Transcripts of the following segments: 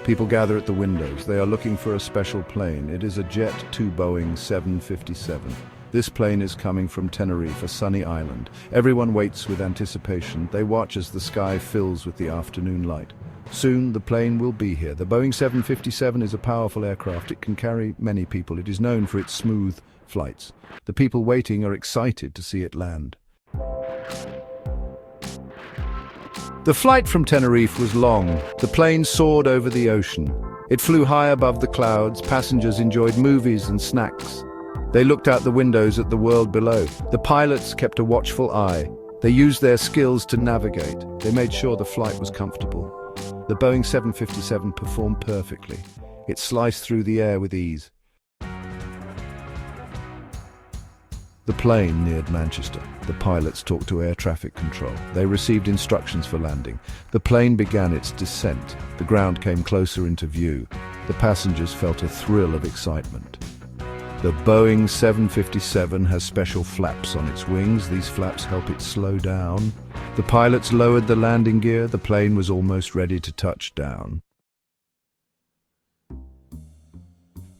People gather at the windows. They are looking for a special plane. It is a Jet2 B757. This plane is coming from Tenerife, a sunny island. Everyone waits with anticipation. They watch as the sky fills with the afternoon light. Soon the plane will be here. The Boeing 757 is a powerful aircraft. It can carry many people. It is known for its smooth flights. The people waiting are excited to see it land. The flight from Tenerife was long. The plane soared over the ocean. It flew high above the clouds. Passengers enjoyed movies and snacks. They looked out the windows at the world below. The pilots kept a watchful eye. They used their skills to navigate. They made sure the flight was comfortable. The Boeing 757 performed perfectly. It sliced through the air with ease. The plane neared Manchester. The pilots talked to air traffic control. They received instructions for landing. The plane began its descent. The ground came closer into view. The passengers felt a thrill of excitement. The Boeing 757 has special flaps on its wings. These flaps help it slow down. The pilots lowered the landing gear. The plane was almost ready to touch down.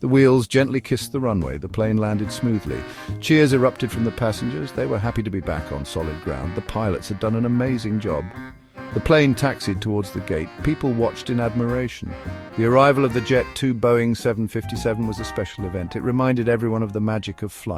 The wheels gently kissed the runway. The plane landed smoothly. Cheers erupted from the passengers. They were happy to be back on solid ground. The pilots had done an amazing job. The plane taxied towards the gate. People watched in admiration. The arrival of the Jet2 Boeing 757 was a special event. It reminded everyone of the magic of flight.